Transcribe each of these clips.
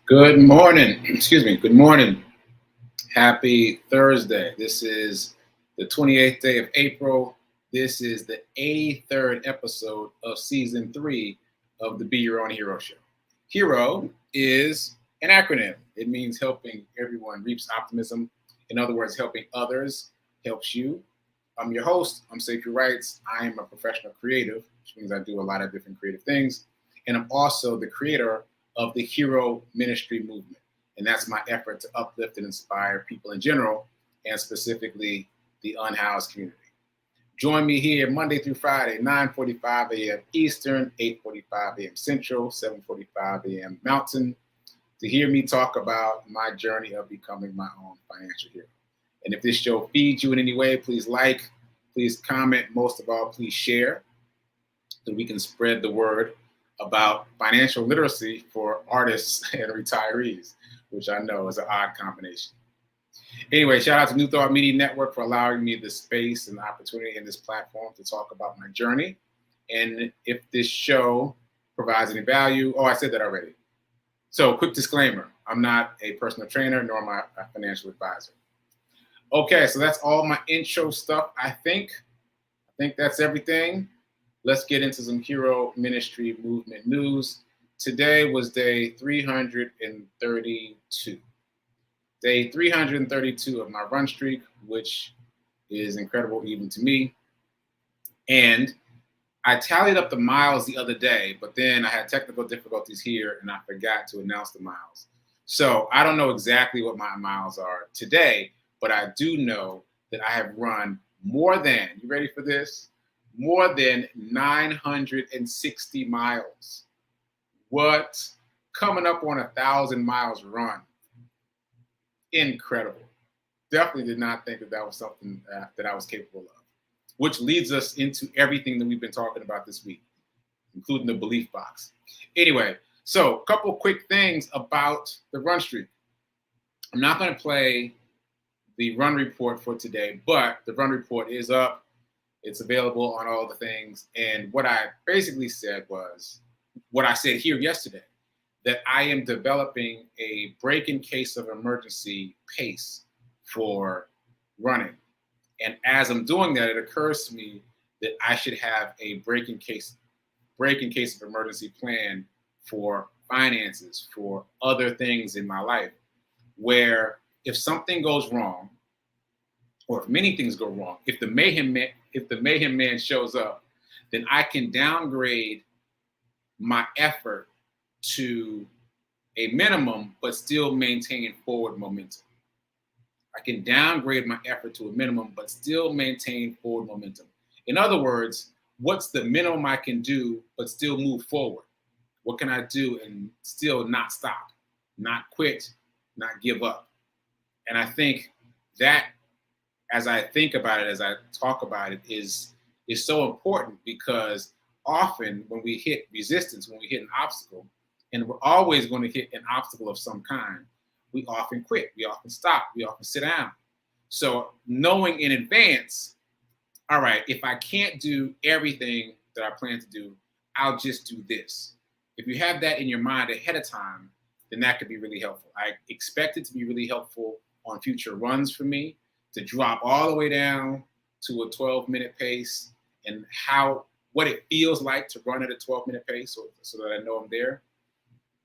Good morning. Excuse me. Good morning. Happy Thursday. This is the 28th day of April. This is the 83rd episode of season 3 of the Be Your Own Hero show. HERO is an acronym. It means helping everyone reaps optimism. In other words, helping others helps you. I'm your host. I'm Sekouwrites. I am a professional creative, which means I do a lot of different creative things. And I'm also the creator of the Hero Ministry movement. And that's my effort to uplift and inspire people in general, and specifically the unhoused community. Join me here Monday through Friday, 9:45 a.m. Eastern, 8:45 a.m. Central, 7:45 a.m. Mountain, to hear me talk about my journey of becoming my own financial hero. And if this show feeds you in any way, please like, please comment, most of all, please share, so we can spread the word about financial literacy for artists and retirees, which I know is an odd combination. Anyway, shout out to New Thought Media Network for allowing me the space and the opportunity in this platform to talk about my journey. And if this show provides any value, I said that already. So quick disclaimer, I'm not a personal trainer, nor am I a financial advisor. Okay, so that's all my intro stuff. I think that's everything. Let's get into some Hero Ministry movement news. Today was day 332. Day 332 of my run streak, which is incredible even to me. And I tallied up the miles the other day, but then I had technical difficulties here and I forgot to announce the miles. So I don't know exactly what my miles are today, but I do know that I have run more than, you ready for this? More than 960 miles. What? Coming up on 1,000 miles run. Incredible. Definitely did not think that was something that I was capable of, which leads us into everything that we've been talking about this week, including the belief box. Anyway, so a couple quick things about the run streak. I'm not going to play the run report for today, but the run report is up. It's available on all the things. And what I basically said was what I said here yesterday, that I am developing a break in case of emergency pace for running. And as I'm doing that, it occurs to me that I should have a break in case of emergency plan for finances, for other things in my life, where if something goes wrong, or if many things go wrong, if the mayhem man shows up, then I can downgrade my effort to a minimum, but still maintain forward momentum. I can downgrade my effort to a minimum, but still maintain forward momentum. In other words, what's the minimum I can do, but still move forward? What can I do and still not stop, not quit, not give up? And I think that, as I think about it, as I talk about it, is so important, because often when we hit resistance, when we hit an obstacle, and we're always going to hit an obstacle of some kind, we often quit, we often stop, we often sit down. So knowing in advance, all right, if I can't do everything that I plan to do, I'll just do this. If you have that in your mind ahead of time, then that could be really helpful. I expect it to be really helpful on future runs for me, to drop all the way down to a 12-minute pace, and what it feels like to run at a 12-minminute pace, so that I know I'm there.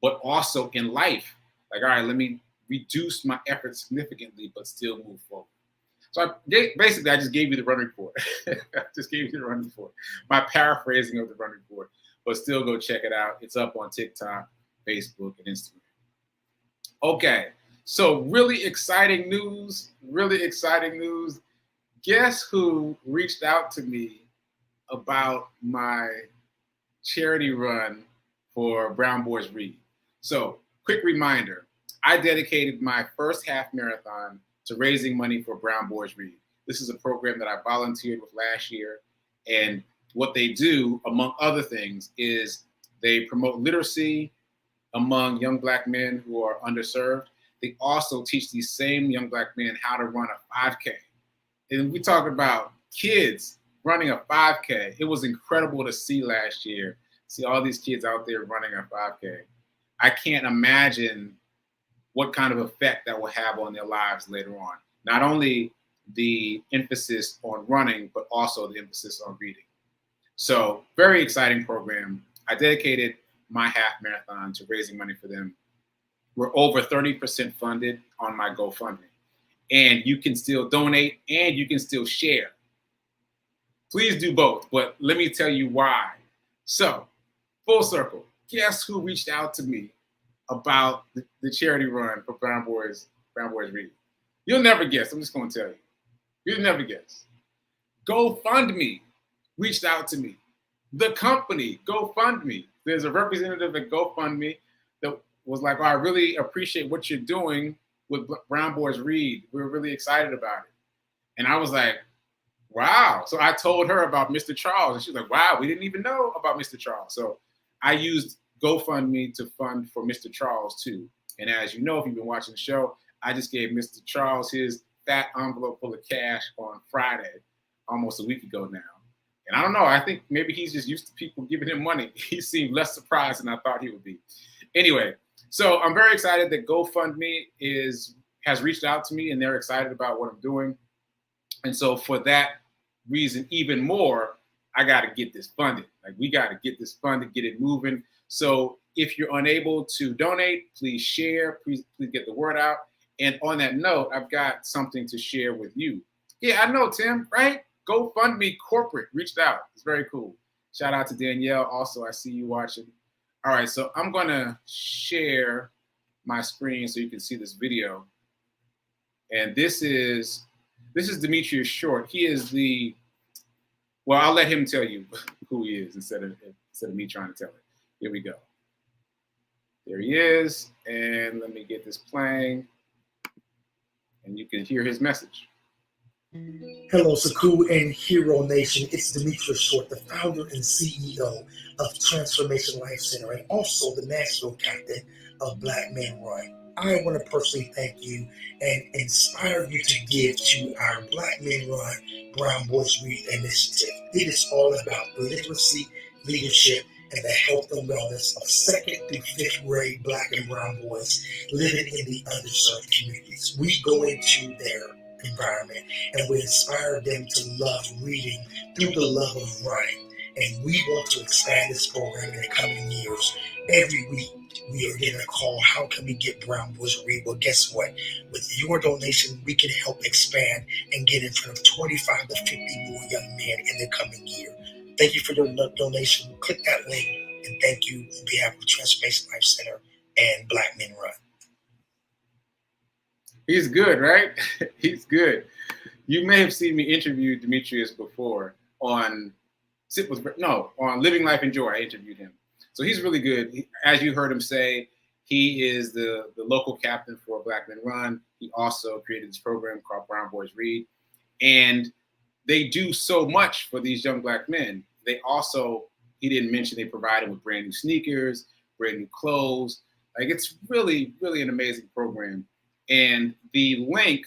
But also in life, like, all right, let me reduce my effort significantly, but still move forward. So I just gave you the run report. My paraphrasing of the run report, but still go check it out. It's up on TikTok, Facebook, and Instagram. Okay. So really exciting news. Guess who reached out to me about my charity run for Brown Boys Read? So quick reminder, I dedicated my first half marathon to raising money for Brown Boys Read. This is a program that I volunteered with last year. And what they do, among other things, is they promote literacy among young Black men who are underserved. They also teach these same young Black men how to run a 5K. And we talk about kids running a 5K. It was incredible to see last year, see all these kids out there running a 5K. I can't imagine what kind of effect that will have on their lives later on. Not only the emphasis on running, but also the emphasis on reading. So very exciting program. I dedicated my half marathon to raising money for them. We're over 30% funded on my GoFundMe. And you can still donate and you can still share. Please do both, but let me tell you why. So, full circle, guess who reached out to me about the charity run for Brown Boys Reading? You'll never guess. I'm just going to tell you. You'll never guess. GoFundMe reached out to me. The company, GoFundMe. There's a representative at GoFundMe that was like, oh, I really appreciate what you're doing with Brown Boys Read. We're really excited about it. And I was like, wow. So I told her about Mr. Charles. And she was like, wow, we didn't even know about Mr. Charles. So I used GoFundMe to fund for Mr. Charles too. And as you know, if you've been watching the show, I just gave Mr. Charles his fat envelope full of cash on Friday, almost a week ago now. And I don't know, I think maybe he's just used to people giving him money. He seemed less surprised than I thought he would be. Anyway, so I'm very excited that GoFundMe has reached out to me and they're excited about what I'm doing. And so for that reason, even more, I got to get this funded. Like we got to get this funded, get it moving. So if you're unable to donate, please share, please get the word out. And on that note, I've got something to share with you. Yeah, I know, Tim, right? GoFundMe Corporate reached out. It's very cool. Shout out to Danielle. Also, I see you watching. All right, so I'm going to share my screen so you can see this video. And this is Demetrius Short. He is well, I'll let him tell you who he is instead of me trying to tell it. Here we go. There he is. And let me get this playing. And you can hear his message. Hello, Sekou and Hero Nation. It's Demetrius Short, the founder and CEO of Transformation Life Center and also the national captain of Black Men Run. I want to personally thank you and inspire you to give to our Black Men Run Brown Boys Read initiative. It is all about literacy, leadership, and the health and wellness of 2nd through 5th grade Black and Brown boys living in the underserved communities. We go into their environment and we inspire them to love reading through the love of writing. And we want to expand this program in the coming years. Every week we are getting a call, how can we get Brown Boys to Read? Well, guess what? With your donation, we can help expand and get in front of 25 to 50 more young men in the coming year. Thank you for your donation. Click that link and thank you on behalf of Transformation Life Center and Black Men Run. He's good, right? He's good. You may have seen me interview Demetrius before on Living Life and Joy. I interviewed him. So he's really good. As you heard him say, he is the local captain for Black Men Run. He also created this program called Brown Boys Read. And they do so much for these young Black men. They also, he didn't mention, they provide them with brand new sneakers, brand new clothes. Like it's really, really an amazing program. And the link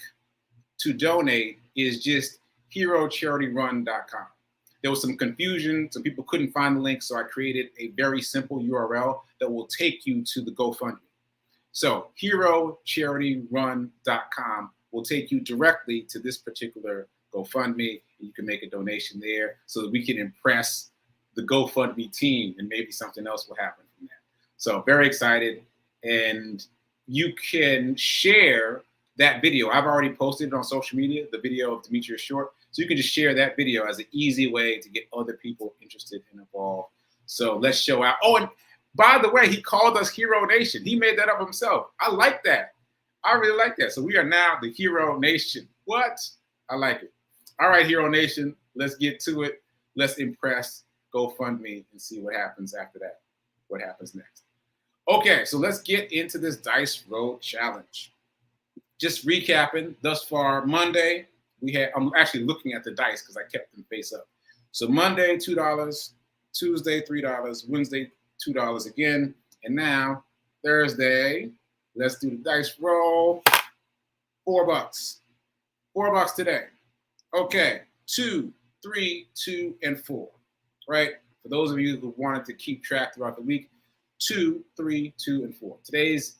to donate is just herocharityrun.com. There was some confusion. Some people couldn't find the link, so I created a very simple URL that will take you to the GoFundMe. So herocharityrun.com will take you directly to this particular GoFundMe. You can make a donation there so that we can impress the GoFundMe team and maybe something else will happen from that. So very excited. And you can share that video. I've already posted it on social media, the video of Demetrius Short. So you can just share that video as an easy way to get other people interested and involved. So let's show out. Oh, and by the way, he called us Hero Nation. He made that up himself. I like that. I really like that. So we are now the Hero Nation. What? I like it. All right, Hero Nation, let's get to it. Let's impress GoFundMe and see what happens after that. What happens next? Okay, so let's get into this Dice Roll Challenge. Just recapping, thus far, Monday, I'm actually looking at the dice because I kept them face up. So Monday, $2, Tuesday, $3, Wednesday, $2 again. And now Thursday, let's do the dice roll. $4. $4 today. Okay, 2, 3, 2, and 4. Right? For those of you who wanted to keep track throughout the week, 2, 3, 2, and 4. Today's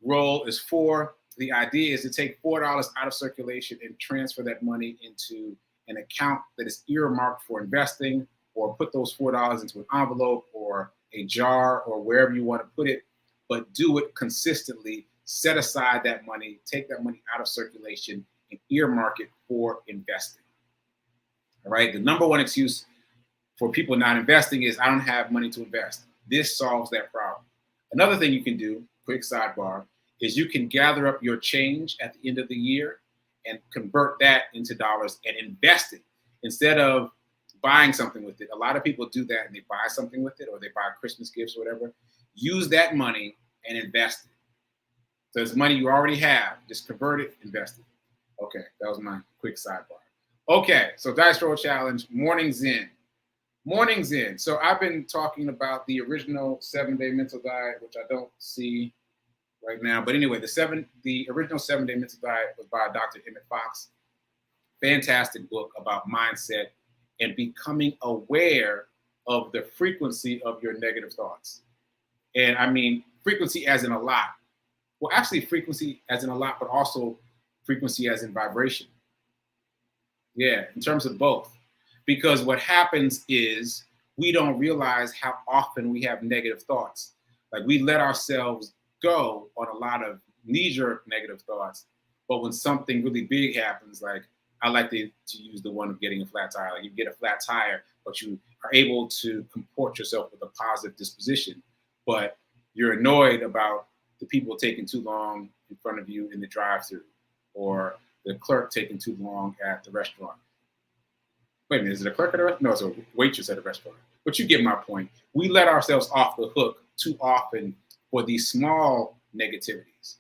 roll is 4. The idea is to take $4 out of circulation and transfer that money into an account that is earmarked for investing, or put those $4 into an envelope or a jar or wherever you want to put it, but do it consistently. Set aside that money, take that money out of circulation and earmark it for investing. All right. The number one excuse for people not investing is I don't have money to invest. This solves that problem. Another thing you can do, quick sidebar, is you can gather up your change at the end of the year and convert that into dollars and invest it instead of buying something with it. A lot of people do that and they buy something with it, or they buy Christmas gifts or whatever. Use that money and invest it. So it's money you already have. Just convert it, invest it. Okay, that was my quick sidebar. Okay, so Dice Roll Challenge, Morning's In. Morning's In. So I've been talking about the original 7-Day Mental Diet, which I don't see right now. But anyway, the original 7-Day Mental Diet was by Dr. Emmett Fox. Fantastic book about mindset and becoming aware of the frequency of your negative thoughts. And I mean frequency as in a lot. Well, actually frequency as in a lot, but also frequency as in vibration. Yeah, in terms of both. Because what happens is we don't realize how often we have negative thoughts. Like we let ourselves go on a lot of knee-jerk negative thoughts. But when something really big happens, like I like to use the one of getting a flat tire. Like you get a flat tire, but you are able to comport yourself with a positive disposition. But you're annoyed about the people taking too long in front of you in the drive-thru, or the clerk taking too long at the restaurant. Wait a minute, is it a clerk at a restaurant? No, it's a waitress at a restaurant. But you get my point. We let ourselves off the hook too often for these small negativities.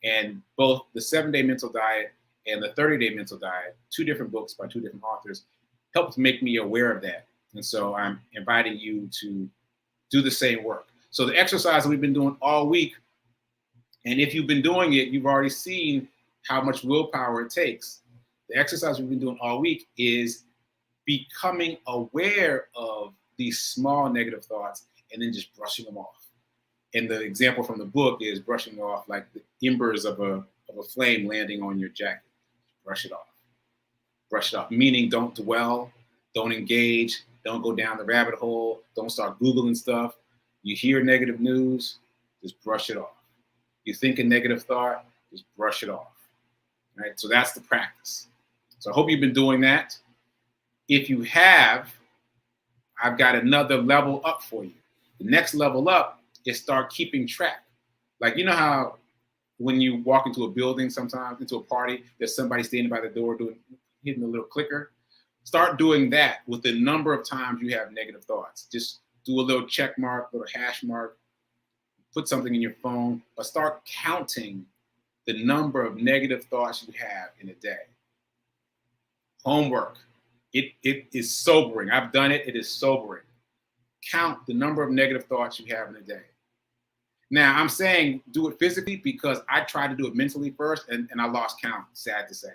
And both the 7-Day Mental Diet and the 30-Day Mental Diet, 2 different books by 2 different authors, helped make me aware of that. And so I'm inviting you to do the same work. So the exercise that we've been doing all week, and if you've been doing it, you've already seen how much willpower it takes. The exercise we've been doing all week is becoming aware of these small negative thoughts and then just brushing them off. And the example from the book is brushing off like the embers of a flame landing on your jacket. Brush it off. Brush it off, meaning don't dwell, don't engage, don't go down the rabbit hole, don't start Googling stuff. You hear negative news, just brush it off. You think a negative thought, just brush it off. Right? So that's the practice. So I hope you've been doing that. If you have, I've got another level up for you. The next level up is start keeping track. Like, you know how when you walk into a building sometimes, into a party, there's somebody standing by the door hitting a little clicker? Start doing that with the number of times you have negative thoughts. Just do a little check mark, little hash mark, put something in your phone, but start counting the number of negative thoughts you have in a day. Homework. It is sobering. I've done it. It is sobering. Count the number of negative thoughts you have in a day. Now, I'm saying do it physically because I tried to do it mentally first and I lost count, sad to say.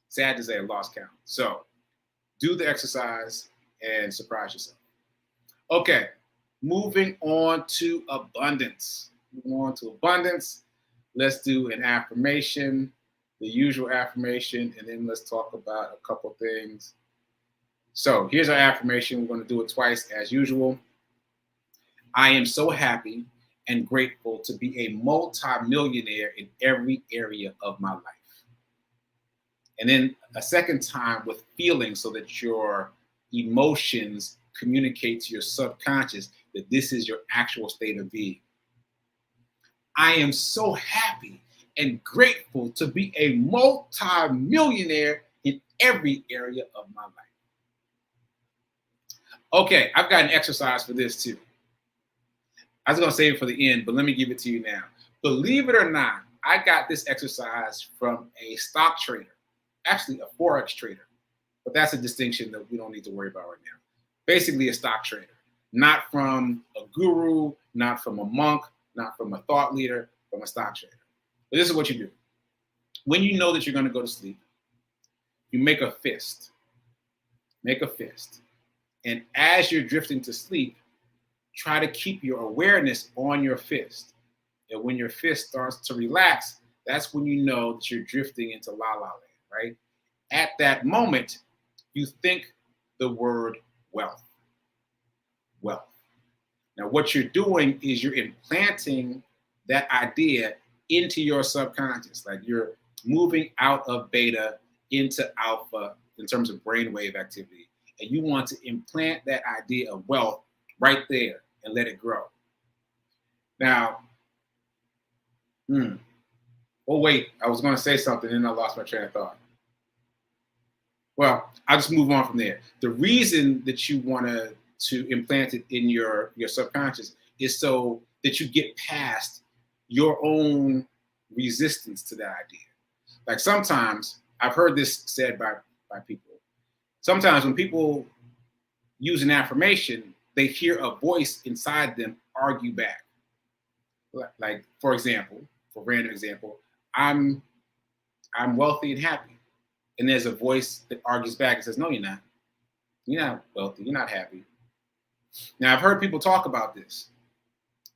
Sad to say I lost count. So do the exercise and surprise yourself. Okay, moving on to abundance. Moving on to abundance. Let's do an affirmation, the usual affirmation, and then let's talk about a couple things. So here's our affirmation. We're going to do it twice as usual. I am so happy and grateful to be a multi-millionaire in every area of my life. And then a second time with feeling so that your emotions communicate to your subconscious that this is your actual state of being. I am so happy and grateful to be a multi-millionaire in every area of my life. Okay, I've got an exercise for this too. I was going to save it for the end, but let me give it to you now. Believe it or not, I got this exercise from a stock trader, actually a Forex trader, but that's a distinction that we don't need to worry about right now. Basically a stock trader, not from a guru, not from a monk, not from a thought leader, from a stock trader. But this is what you do. When you know that you're going to go to sleep, you make a fist. Make a fist. And as you're drifting to sleep, try to keep your awareness on your fist. And when your fist starts to relax, that's when you know that you're drifting into la la land, right? At that moment, you think the word wealth. Wealth. Now, what you're doing is you're implanting that idea into your subconscious. Like you're moving out of beta into alpha in terms of brainwave activity. And you want to implant that idea of wealth right there and let it grow. Now, oh, wait, I was going to say something and I lost my train of thought. Well, I'll just move on from there. The reason that you want to implant it in your subconscious is so that you get past your own resistance to that idea. Like sometimes, I've heard this said by people, sometimes when people use an affirmation, they hear a voice inside them argue back. Like, for example, for random example, I'm wealthy and happy. And there's a voice that argues back and says, no, you're not. You're not wealthy. You're not happy. Now, I've heard people talk about this.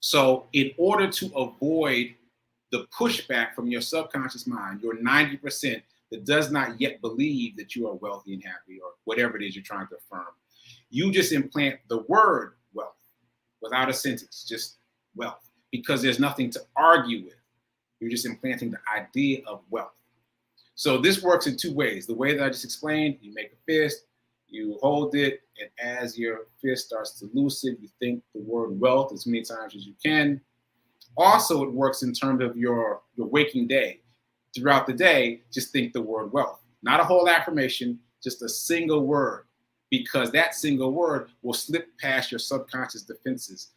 So in order to avoid the pushback from your subconscious mind, your 90% that does not yet believe that you are wealthy and happy or whatever it is you're trying to affirm, you just implant the word wealth without a sentence, just wealth, because there's nothing to argue with. You're just implanting the idea of wealth. So this works in two ways. The way that I just explained, you make a fist, you hold it, and as your fist starts to loosen, you think the word wealth as many times as you can. Also, it works in terms of your waking day. Throughout the day, just think the word wealth. Not a whole affirmation, just a single word, because that single word will slip past your subconscious defenses,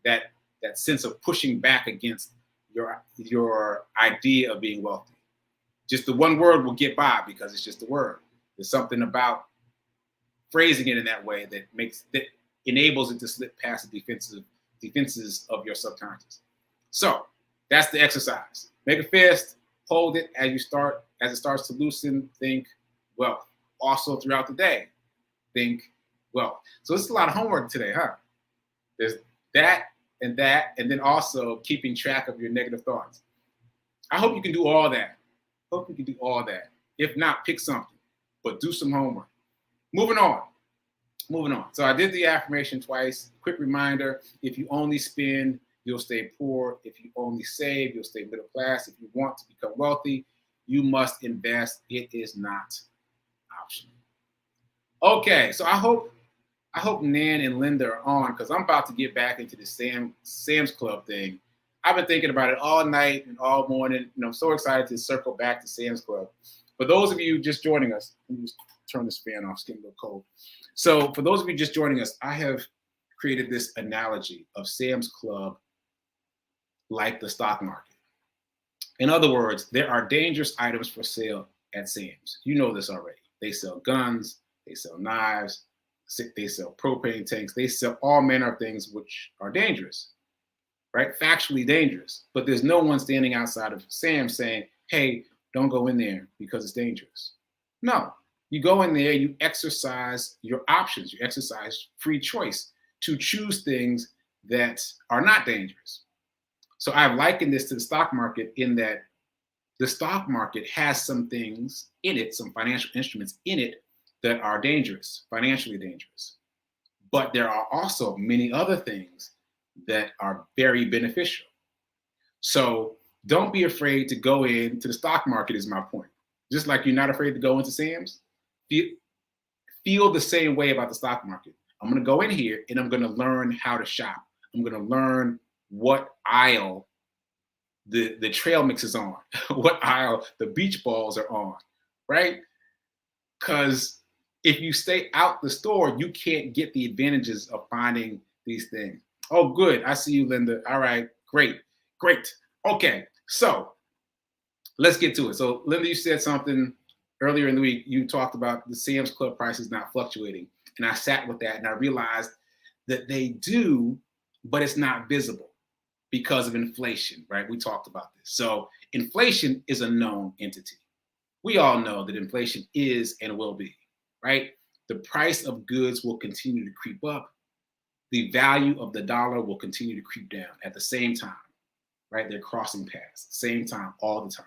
that sense of pushing back against your idea of being wealthy. Just the one word will get by because it's just a word. There's something about phrasing it in that way that enables it to slip past the defenses of your subconscious. So that's the exercise. Make a fist, hold it as it starts to loosen, think wealth. Also throughout the day, think wealth. So it's a lot of homework today, huh? There's that, and then also keeping track of your negative thoughts. I hope you can do all that. If not, pick something, but do some homework. Moving on. So I did the affirmation twice. Quick reminder, if you only spend, you'll stay poor. If you only save, you'll stay middle class. If you want to become wealthy, you must invest. It is not optional. Okay, so I hope Nan and Linda are on because I'm about to get back into the Sam's Club thing. I've been thinking about it all night and all morning, and I'm so excited to circle back to Sam's Club. For those of you just joining us, let me just turn this fan off, it's getting a little cold. So for those of you just joining us, I have created this analogy of Sam's Club like the stock market. In other words, there are dangerous items for sale at Sam's. You know this already. They sell guns, they sell knives, they sell propane tanks, they sell all manner of things which are dangerous. Right? Factually dangerous. But there's no one standing outside of Sam's saying, hey, don't go in there because it's dangerous. No, you go in there, you exercise your options, you exercise free choice to choose things that are not dangerous. So I've likened this to the stock market in that the stock market has some things in it, some financial instruments in it that are dangerous, financially dangerous. But there are also many other things that are very beneficial. So don't be afraid to go into the stock market is my point. Just like you're not afraid to go into Sam's, feel the same way about the stock market. I'm going to go in here and I'm going to learn how to shop. I'm going to learn what aisle the trail mix is on, what aisle the beach balls are on, right? Because if you stay out the store, you can't get the advantages of finding these things. Oh, good. I see you, Linda. All right. Great. Okay. So let's get to it. So, Linda, you said something earlier in the week. You talked about the Sam's Club prices not fluctuating. And I sat with that and I realized that they do, but it's not visible because of inflation, right? We talked about this. So inflation is a known entity. We all know that inflation is and will be, right? The price of goods will continue to creep up. The value of the dollar will continue to creep down at the same time. right? They're crossing paths, same time, all the time,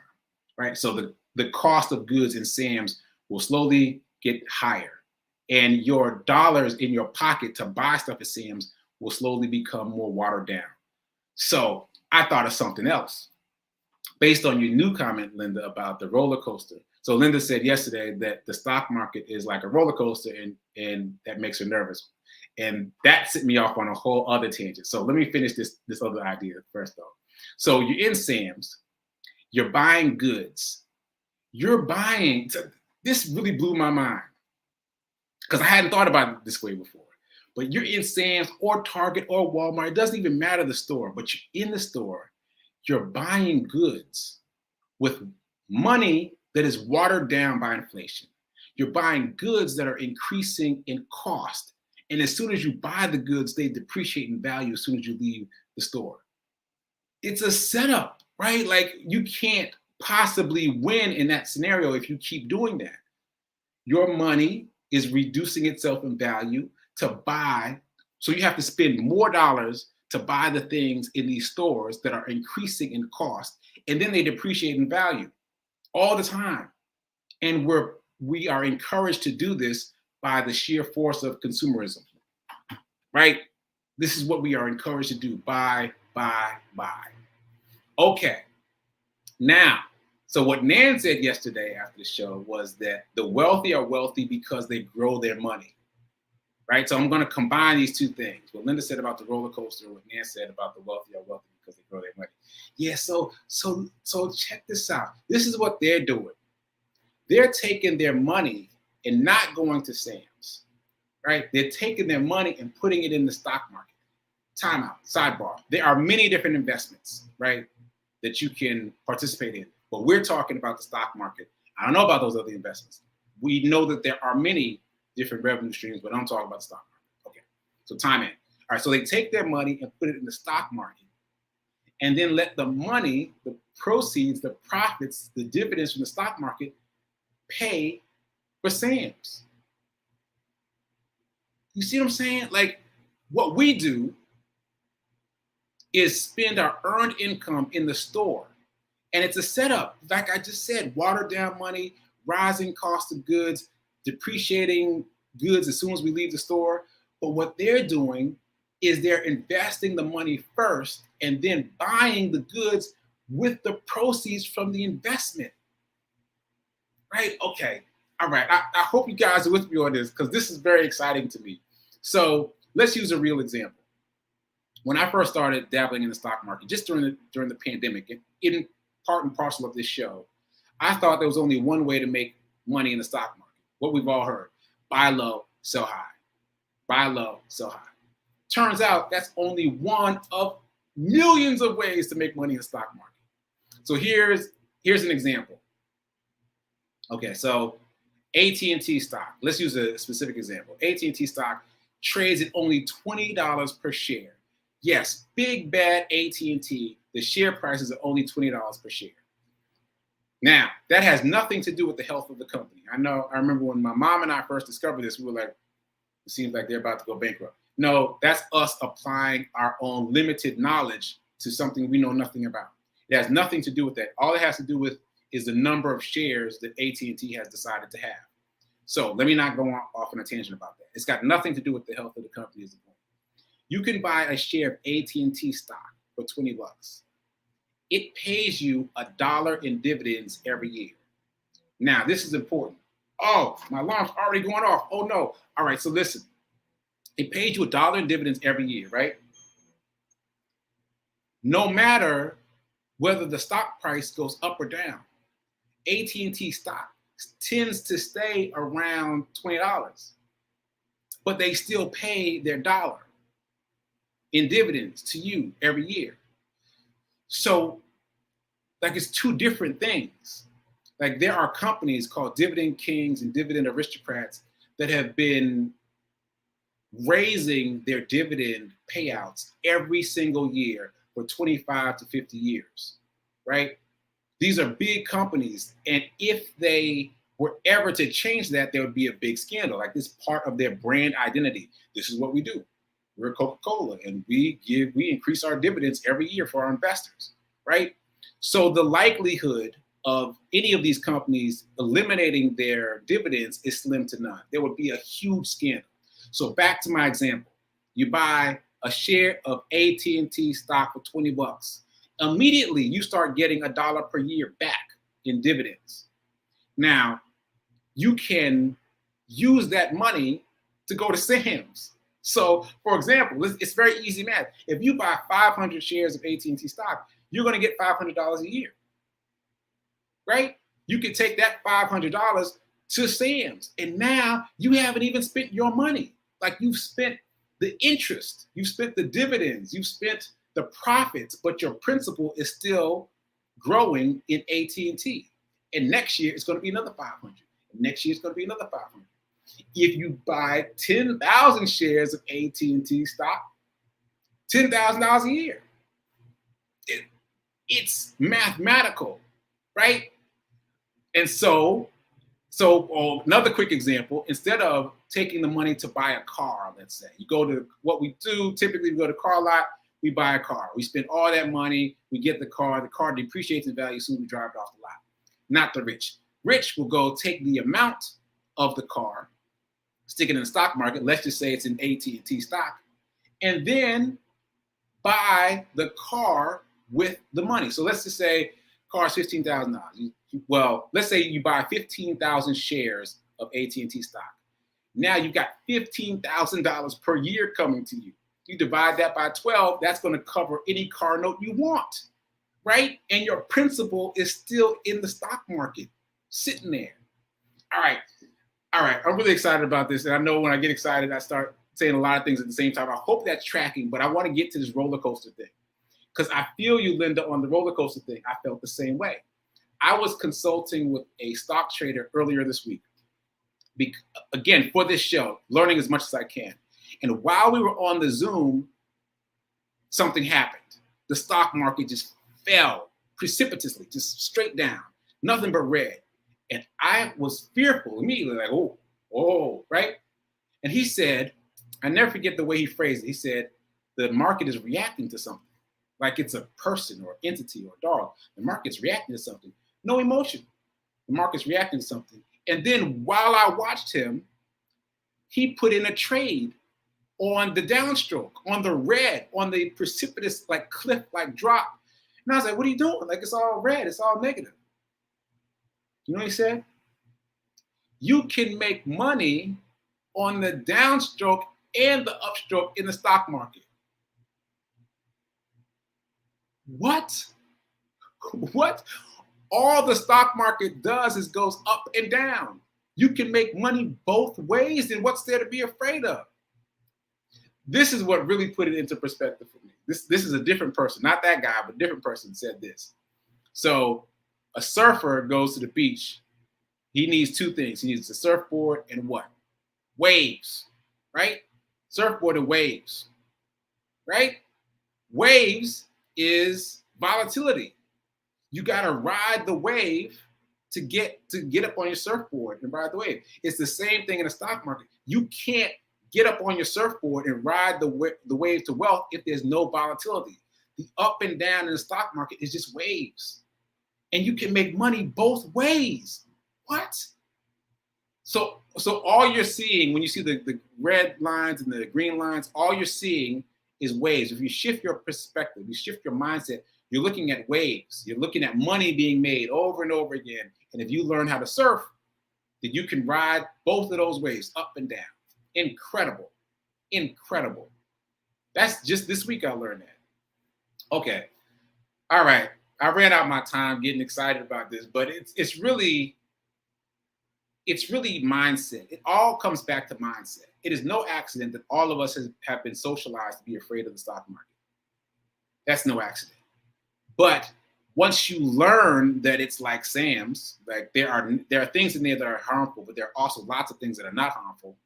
right? So the cost of goods in Sam's will slowly get higher, and your dollars in your pocket to buy stuff at Sam's will slowly become more watered down. So I thought of something else based on your new comment, Linda, about the roller coaster. So Linda said yesterday that the stock market is like a roller coaster, and that makes her nervous. And that set me off on a whole other tangent. So let me finish this other idea first, though. So you're in Sam's, you're buying goods. This really blew my mind because I hadn't thought about it this way before. But you're in Sam's or Target or Walmart. It doesn't even matter the store, but you're in the store. You're buying goods with money that is watered down by inflation. You're buying goods that are increasing in cost. And as soon as you buy the goods, they depreciate in value as soon as you leave the store. It's a setup, right? Like you can't possibly win in that scenario if you keep doing that. Your money is reducing itself in value to buy. So you have to spend more dollars to buy the things in these stores that are increasing in cost, and then they depreciate in value all the time. And we are encouraged to do this by the sheer force of consumerism, right? This is what we are encouraged to do. Buy. Okay. Now, so what Nan said yesterday after the show was that the wealthy are wealthy because they grow their money, right? So I'm going to combine these two things. What Linda said about the roller coaster, what Nan said about the wealthy are wealthy because they grow their money. Yeah, so check this out. This is what they're doing. They're taking their money and not going to Sam's, right? They're taking their money and putting it in the stock market. Time out, sidebar. There are many different investments, right, that you can participate in. But we're talking about the stock market. I don't know about those other investments. We know that there are many different revenue streams, but I'm talking about the stock market. Okay, so time in. All right, so they take their money and put it in the stock market and then let the money, the proceeds, the profits, the dividends from the stock market pay for Sam's. You see what I'm saying? Like what we do is spend our earned income in the store. And it's a setup, like I just said, watered down money, rising cost of goods, depreciating goods as soon as we leave the store. But what they're doing is they're investing the money first and then buying the goods with the proceeds from the investment. Right? Okay. All right. I hope you guys are with me on this because this is very exciting to me. So let's use a real example. When I first started dabbling in the stock market, just during the pandemic, in part and parcel of this show, I thought there was only one way to make money in the stock market. What we've all heard: buy low, sell high. Buy low, sell high. Turns out that's only one of millions of ways to make money in the stock market. So here's an example. Okay, so AT&T stock. Let's use a specific example. AT&T stock trades at only $20 per share. Yes, big bad AT&T. The share prices are only $20 per share. Now, that has nothing to do with the health of the company. I remember when my mom and I first discovered this, we were like, it seems like they're about to go bankrupt. No, that's us applying our own limited knowledge to something we know nothing about. It has nothing to do with that. All it has to do with is the number of shares that AT&T has decided to have. So let me not go off on a tangent about that. It's got nothing to do with the health of the company as a point. You can buy a share of AT&T stock for $20. It pays you $1 in dividends every year. Now, this is important. Oh, my alarm's already going off. Oh no. All right, so listen. It pays you $1 in dividends every year, right? No matter whether the stock price goes up or down, AT&T stock tends to stay around $20, but they still pay their $1 in dividends to you every year. So, like, it's two different things. Like, there are companies called dividend kings and dividend aristocrats that have been raising their dividend payouts every single year for 25 to 50 years, right? These are big companies. And if they were ever to change that, there would be a big scandal. Like, this part of their brand identity. This is what we do. We're Coca-Cola, and we increase our dividends every year for our investors. right? So the likelihood of any of these companies eliminating their dividends is slim to none. There would be a huge scandal. So back to my example, you buy a share of AT&T stock for $20. Immediately, you start getting $1 per year back in dividends. Now, you can use that money to go to Sam's. So, for example, it's very easy math. If you buy 500 shares of AT&T stock, you're going to get $500 a year, right? You can take that $500 to Sam's, and now you haven't even spent your money. Like, you've spent the interest, you've spent the dividends, you've spent the profits, but your principal is still growing in AT&T. And next year, it's going to be another 500. Next year, it's going to be another 500. If you buy 10,000 shares of AT&T stock, $10,000 a year. It's mathematical, right? And so another quick example, instead of taking the money to buy a car, let's say, you go to what we do, typically we go to car lot, we buy a car. We spend all that money, we get the car depreciates in value, soon we drive it off the lot. Not the rich. Rich will go take the amount of the car, stick it in the stock market, let's just say it's in AT&T stock, and then buy the car with the money. So let's just say car is $15,000. Well, let's say you buy 15,000 shares of AT&T stock. Now you've got $15,000 per year coming to you. You divide that by 12, that's going to cover any car note you want, right? And your principal is still in the stock market, sitting there. All right. I'm really excited about this. And I know when I get excited, I start saying a lot of things at the same time. I hope that's tracking, but I want to get to this roller coaster thing. Because I feel you, Linda, on the roller coaster thing. I felt the same way. I was consulting with a stock trader earlier this week. Again, for this show, learning as much as I can. And while we were on the Zoom, something happened. The stock market just fell precipitously, just straight down, nothing but red. And I was fearful immediately, like, oh, right? And he said, I never forget the way he phrased it. He said, the market is reacting to something, like it's a person or entity or dog. The market's reacting to something. No emotion. The market's reacting to something. And then while I watched him, he put in a trade on the downstroke, on the red, on the precipitous, like cliff-like drop. And I was like, what are you doing? Like, it's all red. It's all negative. You know what he said? You can make money on the downstroke and the upstroke in the stock market. What? All the stock market does is goes up and down. You can make money both ways, and what's there to be afraid of? This is what really put it into perspective for me. This is a different person, not that guy, but a different person said this. So a surfer goes to the beach. He needs two things. He needs a surfboard and what? Waves, right? Surfboard and waves, right? Waves is volatility. You got to ride the wave to get up on your surfboard and ride the wave. It's the same thing in the stock market. You can't get up on your surfboard and ride the wave to wealth if there's no volatility. The up and down in the stock market is just waves. And you can make money both ways. What? So all you're seeing when you see the red lines and the green lines, all you're seeing is waves. If you shift your perspective, you shift your mindset, you're looking at waves. You're looking at money being made over and over again. And if you learn how to surf, then you can ride both of those waves up and down. Incredible. That's just this week I learned that. Okay. All right. I ran out my time getting excited about this, but it's really mindset. It all comes back to mindset. It is no accident that all of us have been socialized to be afraid of the stock market. That's no accident. But once you learn that it's like Sam's, like there are things in there that are harmful, but there are also lots of things that are not harmful.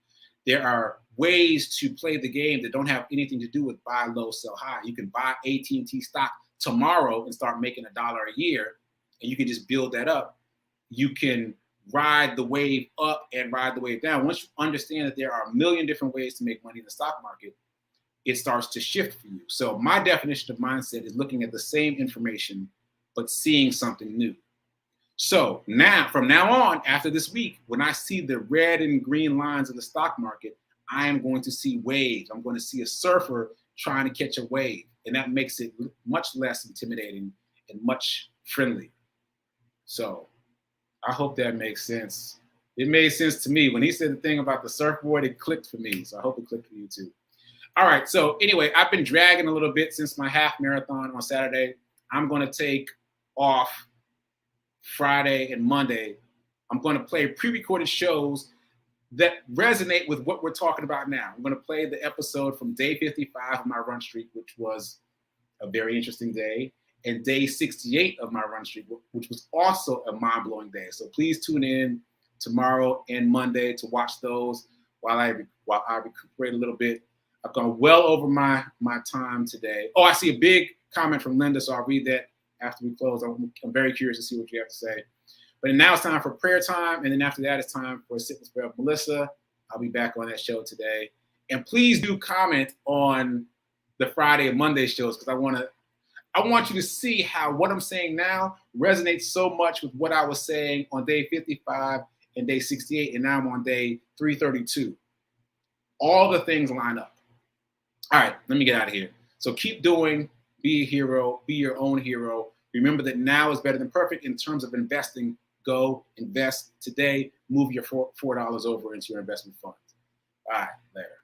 There are ways to play the game that don't have anything to do with buy low, sell high. You can buy AT&T stock tomorrow and start making $1 a year, and you can just build that up. You can ride the wave up and ride the wave down. Once you understand that there are a million different ways to make money in the stock market, it starts to shift for you. So my definition of mindset is looking at the same information, but seeing something new. So now, from now on, after this week, when I see the red and green lines of the stock market, I am going to see waves. I'm going to see a surfer trying to catch a wave. And that makes it much less intimidating and much friendlier. So I hope that makes sense. It made sense to me. When he said the thing about the surfboard, it clicked for me. So I hope it clicked for you too. All right. So anyway, I've been dragging a little bit since my half marathon on Saturday. I'm going to take off Friday and Monday. I'm going to play pre-recorded shows that resonate with what we're talking about now. I'm going to play the episode from day 55 of my run streak, which was a very interesting day, and day 68 of my run streak, which was also a mind-blowing day. So please tune in tomorrow and Monday to watch those while I recuperate a little bit. I've gone well over my time today. Oh, I see a big comment from Linda, so I'll read that after we close. I'm very curious to see what you have to say. But now it's time for prayer time, and then after that, it's time for a sickness prayer of Melissa. I'll be back on that show today. And please do comment on the Friday and Monday shows, because I want you to see how what I'm saying now resonates so much with what I was saying on day 55 and day 68, and now I'm on day 332. All the things line up. All right, let me get out of here. So keep doing, be a hero, be your own hero. Remember that now is better than perfect in terms of investing. Go invest today. Move your $4 over into your investment fund. All right, later.